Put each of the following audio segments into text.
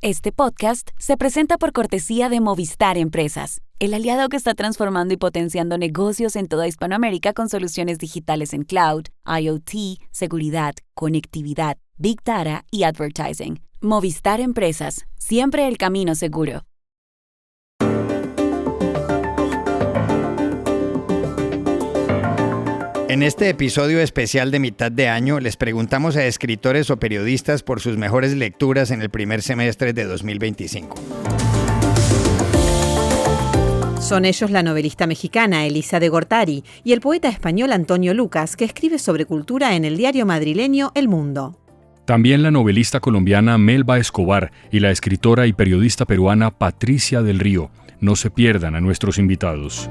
Este podcast se presenta por cortesía de Movistar Empresas, el aliado que está transformando y potenciando negocios en toda Hispanoamérica con soluciones digitales en cloud, IoT, seguridad, conectividad, Big Data y advertising. Movistar Empresas, siempre el camino seguro. En este episodio especial de mitad de año, les preguntamos a escritores o periodistas por sus mejores lecturas en el primer semestre de 2025. Son ellos la novelista mexicana Elisa de Gortari y el poeta español Antonio Lucas, que escribe sobre cultura en el diario madrileño El Mundo. También la novelista colombiana Melba Escobar y la escritora y periodista peruana Patricia del Río. No se pierdan a nuestros invitados.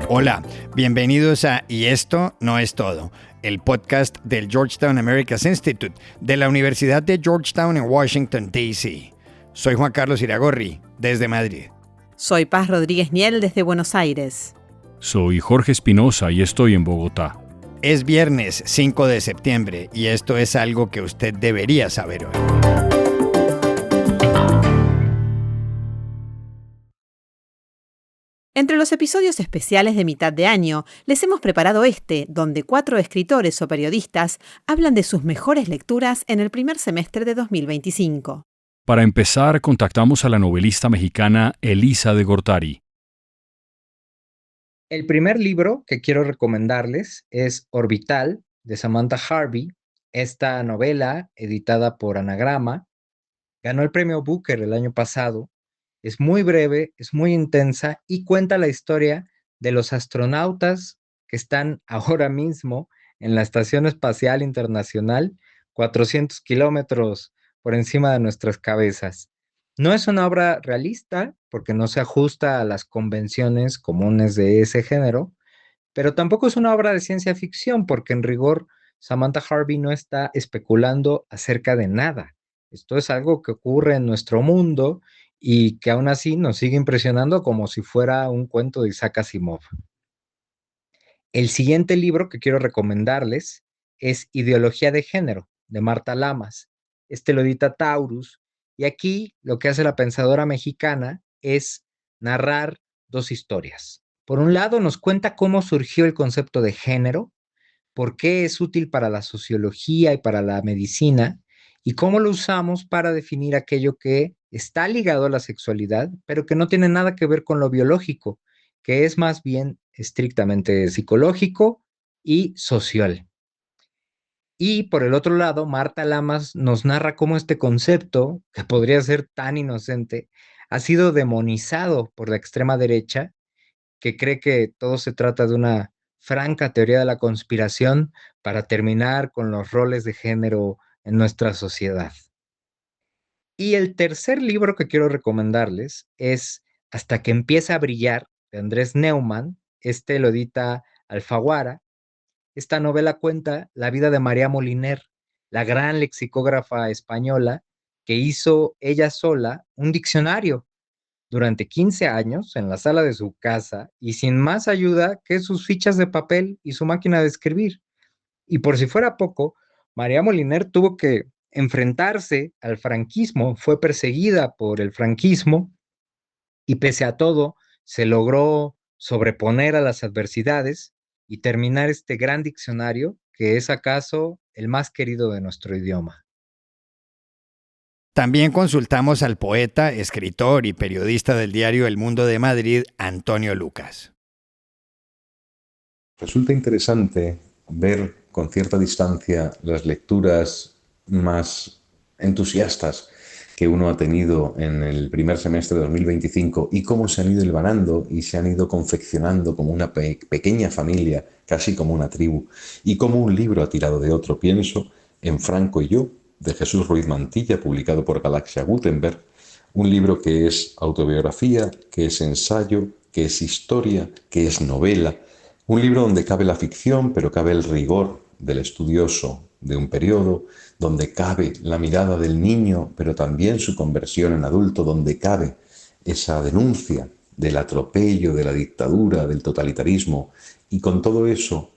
Hola, bienvenidos a Y esto no es todo, el podcast del Georgetown Americas Institute de la Universidad de Georgetown en Washington, D.C. Soy Juan Carlos Iragorri, desde Madrid. Soy Paz Rodríguez Niel, desde Buenos Aires. Soy Jorge Espinosa y estoy en Bogotá. Es viernes 5 de septiembre y esto es algo que usted debería saber hoy. Entre los episodios especiales de mitad de año, les hemos preparado donde 4 escritores o periodistas hablan de sus mejores lecturas en el primer semestre de 2025. Para empezar, contactamos a la novelista mexicana Elisa de Gortari. El primer libro que quiero recomendarles es Orbital, de Samantha Harvey. Esta novela, editada por Anagrama, ganó el premio Booker el año pasado. Es muy breve, es muy intensa y cuenta la historia de los astronautas que están ahora mismo en la Estación Espacial Internacional, 400 kilómetros por encima de nuestras cabezas. No es una obra realista porque no se ajusta a las convenciones comunes de ese género, pero tampoco es una obra de ciencia ficción porque en rigor Samantha Harvey no está especulando acerca de nada. Esto es algo que ocurre en nuestro mundo y que aún así nos sigue impresionando como si fuera un cuento de Isaac Asimov. El siguiente libro que quiero recomendarles es Ideología de Género, de Marta Lamas. Lo edita Taurus, y aquí lo que hace la pensadora mexicana es narrar 2 historias. Por un lado, nos cuenta cómo surgió el concepto de género, por qué es útil para la sociología y para la medicina, y cómo lo usamos para definir aquello que está ligado a la sexualidad, pero que no tiene nada que ver con lo biológico, que es más bien estrictamente psicológico y social. Y por el otro lado, Marta Lamas nos narra cómo este concepto, que podría ser tan inocente, ha sido demonizado por la extrema derecha, que cree que todo se trata de una franca teoría de la conspiración para terminar con los roles de género en nuestra sociedad. Y el tercer libro que quiero recomendarles es Hasta que empieza a brillar, de Andrés Neumann. Lo edita Alfaguara. Esta novela cuenta la vida de María Moliner, la gran lexicógrafa española que hizo ella sola un diccionario durante 15 años en la sala de su casa y sin más ayuda que sus fichas de papel y su máquina de escribir. Y por si fuera poco, María Moliner tuvo que enfrentarse al franquismo, fue perseguida por el franquismo y pese a todo se logró sobreponer a las adversidades y terminar este gran diccionario que es acaso el más querido de nuestro idioma. También consultamos al poeta, escritor y periodista del diario El Mundo de Madrid, Antonio Lucas. Resulta interesante ver con cierta distancia las lecturas más entusiastas que uno ha tenido en el primer semestre de 2025 y cómo se han ido hilvanando y se han ido confeccionando como una pequeña familia, casi como una tribu, y cómo un libro ha tirado de otro. Pienso en Franco y yo, de Jesús Ruiz Mantilla, publicado por Galaxia Gutenberg, un libro que es autobiografía, que es ensayo, que es historia, que es novela, un libro donde cabe la ficción, pero cabe el rigor del estudioso de un periodo, donde cabe la mirada del niño, pero también su conversión en adulto, donde cabe esa denuncia del atropello, de la dictadura, del totalitarismo, y con todo eso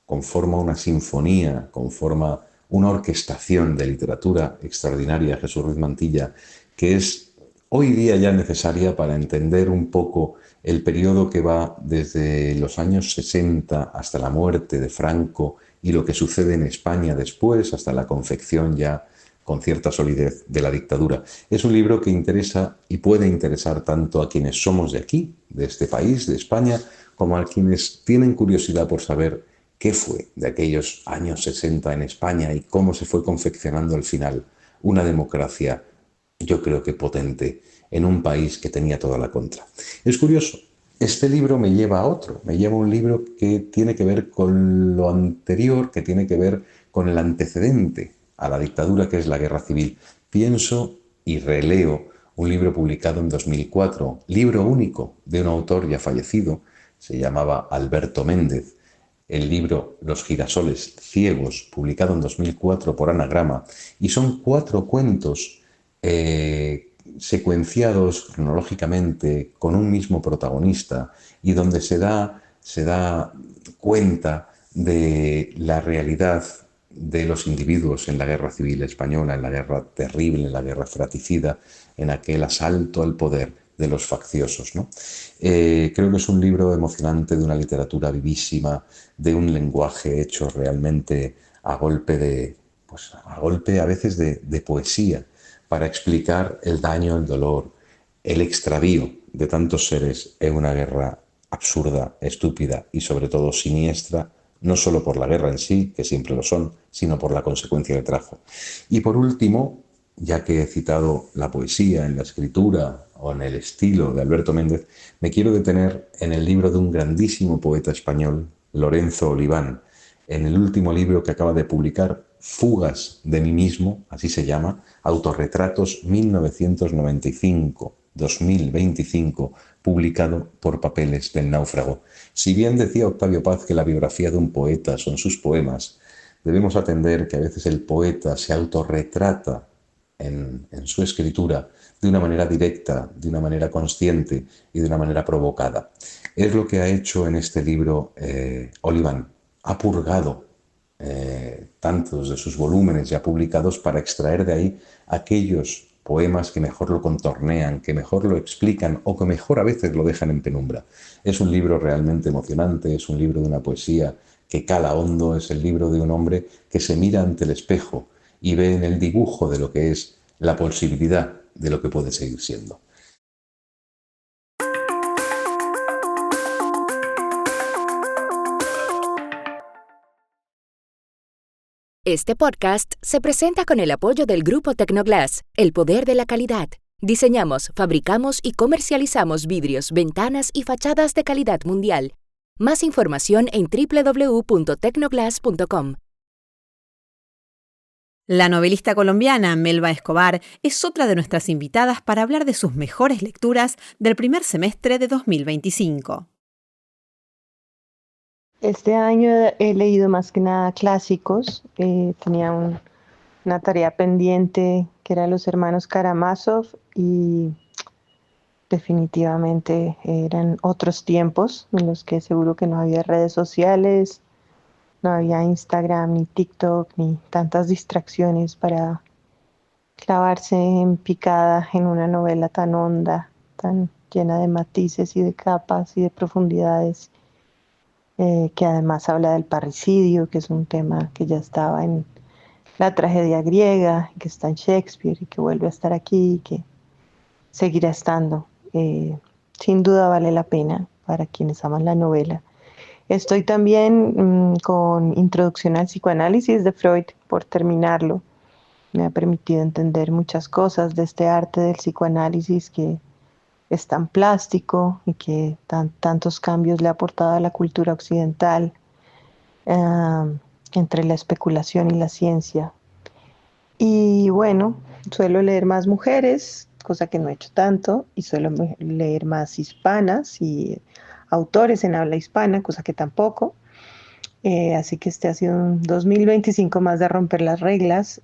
conforma una sinfonía, conforma una orquestación de literatura extraordinaria, Jesús Ruiz Mantilla, que es hoy día ya necesaria para entender un poco el periodo que va desde los años 60 hasta la muerte de Franco y lo que sucede en España después, hasta la confección ya con cierta solidez de la dictadura. Es un libro que interesa y puede interesar tanto a quienes somos de aquí, de este país, de España, como a quienes tienen curiosidad por saber qué fue de aquellos años 60 en España y cómo se fue confeccionando al final una democracia, yo creo que potente, en un país que tenía toda la contra. Es curioso, este libro me lleva a otro, me lleva a un libro que tiene que ver con lo anterior, que tiene que ver con el antecedente a la dictadura, que es la Guerra Civil. Pienso y releo un libro publicado en 2004, libro único de un autor ya fallecido, se llamaba Alberto Méndez, el libro Los girasoles ciegos, publicado en 2004 por Anagrama, y son 4 cuentos secuenciados cronológicamente con un mismo protagonista y donde se da cuenta de la realidad de los individuos en la guerra civil española, en la guerra terrible, en la guerra fratricida, en aquel asalto al poder de los facciosos, ¿no? Creo que es un libro emocionante, de una literatura vivísima, de un lenguaje hecho realmente a golpe a veces de poesía, para explicar el daño, el dolor, el extravío de tantos seres en una guerra absurda, estúpida y sobre todo siniestra, no solo por la guerra en sí, que siempre lo son, sino por la consecuencia que trajo. Y por último, ya que he citado la poesía en la escritura o en el estilo de Alberto Méndez, me quiero detener en el libro de un grandísimo poeta español, Lorenzo Oliván, en el último libro que acaba de publicar, Fugas de mí mismo, así se llama, Autorretratos 1995-2025, publicado por Papeles del Náufrago. Si bien decía Octavio Paz que la biografía de un poeta son sus poemas, debemos atender que a veces el poeta se autorretrata en su escritura de una manera directa, de una manera consciente y de una manera provocada. Es lo que ha hecho en este libro Oliván. Ha purgado tantos de sus volúmenes ya publicados para extraer de ahí aquellos poemas que mejor lo contornean, que mejor lo explican o que mejor a veces lo dejan en penumbra. Es un libro realmente emocionante, es un libro de una poesía que cala hondo, es el libro de un hombre que se mira ante el espejo y ve en el dibujo de lo que es la posibilidad de lo que puede seguir siendo. Este podcast se presenta con el apoyo del Grupo Tecnoglass, el poder de la calidad. Diseñamos, fabricamos y comercializamos vidrios, ventanas y fachadas de calidad mundial. Más información en www.tecnoglass.com. La novelista colombiana Melba Escobar es otra de nuestras invitadas para hablar de sus mejores lecturas del primer semestre de 2025. Este año he leído más que nada clásicos. Tenía una tarea pendiente que era Los hermanos Karamazov y definitivamente eran otros tiempos en los que seguro que no había redes sociales, no había Instagram ni TikTok ni tantas distracciones para clavarse en picada en una novela tan honda, tan llena de matices y de capas y de profundidades. Que además habla del parricidio, que es un tema que ya estaba en la tragedia griega, que está en Shakespeare y que vuelve a estar aquí y que seguirá estando. Sin duda vale la pena para quienes aman la novela. Estoy también con Introducción al psicoanálisis de Freud por terminarlo. Me ha permitido entender muchas cosas de este arte del psicoanálisis que es tan plástico y que tantos cambios le ha aportado a la cultura occidental, entre la especulación y la ciencia. Y bueno, suelo leer más mujeres, cosa que no he hecho tanto, y suelo leer más hispanas y autores en habla hispana, cosa que tampoco. Así que este ha sido un 2025 más de romper las reglas.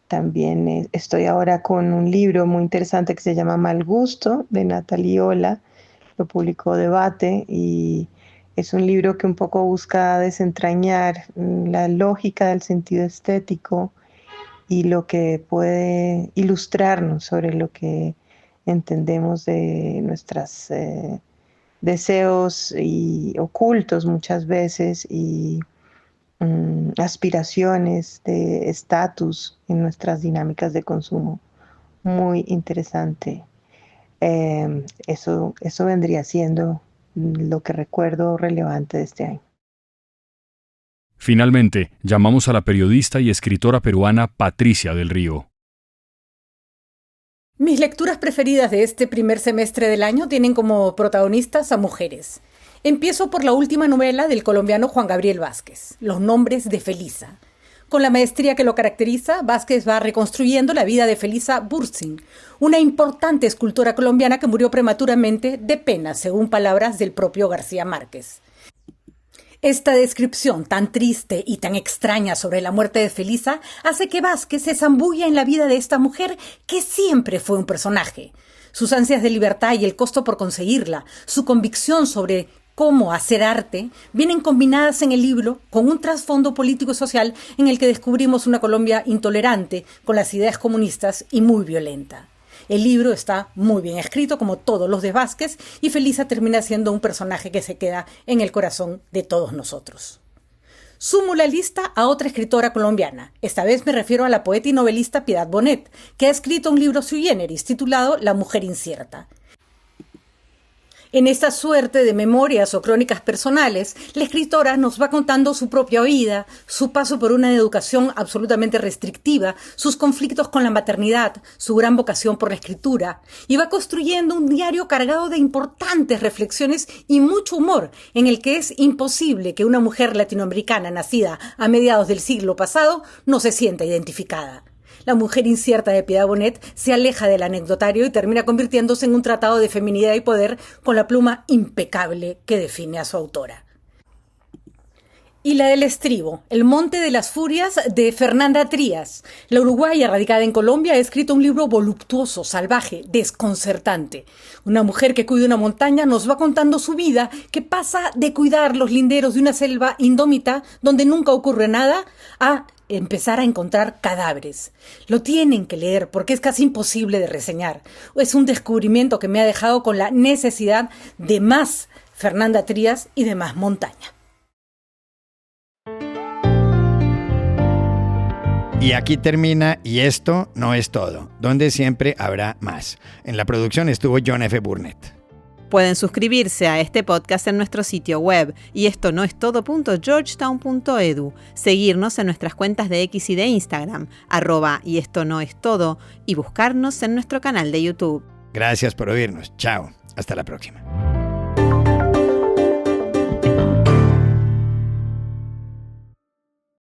También estoy ahora con un libro muy interesante que se llama Mal Gusto, de Natalie Ola, lo publicó Debate, y Es un libro que un poco busca desentrañar la lógica del sentido estético y lo que puede ilustrarnos sobre lo que entendemos de nuestros deseos y ocultos muchas veces y aspiraciones de estatus en nuestras dinámicas de consumo. Muy interesante. Eso vendría siendo lo que recuerdo relevante de este año. Finalmente, llamamos a la periodista y escritora peruana Patricia del Río. Mis lecturas preferidas de este primer semestre del año tienen como protagonistas a mujeres. Empiezo por la última novela del colombiano Juan Gabriel Vázquez, Los nombres de Felisa. Con la maestría que lo caracteriza, Vázquez va reconstruyendo la vida de Felisa Bursin, una importante escultora colombiana que murió prematuramente de pena, según palabras del propio García Márquez. Esta descripción tan triste y tan extraña sobre la muerte de Felisa hace que Vázquez se zambulla en la vida de esta mujer que siempre fue un personaje. Sus ansias de libertad y el costo por conseguirla, su convicción sobre cómo hacer arte, vienen combinadas en el libro con un trasfondo político y social en el que descubrimos una Colombia intolerante, con las ideas comunistas y muy violenta. El libro está muy bien escrito, como todos los de Vázquez, y Felisa termina siendo un personaje que se queda en el corazón de todos nosotros. Sumo la lista a otra escritora colombiana. Esta vez me refiero a la poeta y novelista Piedad Bonet, que ha escrito un libro sui generis titulado La mujer incierta. En esta suerte de memorias o crónicas personales, la escritora nos va contando su propia vida, su paso por una educación absolutamente restrictiva, sus conflictos con la maternidad, su gran vocación por la escritura, y va construyendo un diario cargado de importantes reflexiones y mucho humor, en el que es imposible que una mujer latinoamericana nacida a mediados del siglo pasado no se sienta identificada. La mujer incierta de Piedad Bonet se aleja del anecdotario y termina convirtiéndose en un tratado de feminidad y poder con la pluma impecable que define a su autora. Y la del estribo, El monte de las furias, de Fernanda Trías. La uruguaya radicada en Colombia ha escrito un libro voluptuoso, salvaje, desconcertante. Una mujer que cuida una montaña nos va contando su vida, que pasa de cuidar los linderos de una selva indómita donde nunca ocurre nada, a empezar a encontrar cadáveres. Lo tienen que leer porque es casi imposible de reseñar. Es un descubrimiento que me ha dejado con la necesidad de más Fernanda Trías y de más montaña. Y aquí termina Y esto no es todo, donde siempre habrá más. En la producción estuvo John F. Burnett. Pueden suscribirse a este podcast en nuestro sitio web y esto no es todo.georgetown.edu, seguirnos en nuestras cuentas de X y de Instagram, @y esto no es todo, y buscarnos en nuestro canal de YouTube. Gracias por oírnos. Chao. Hasta la próxima.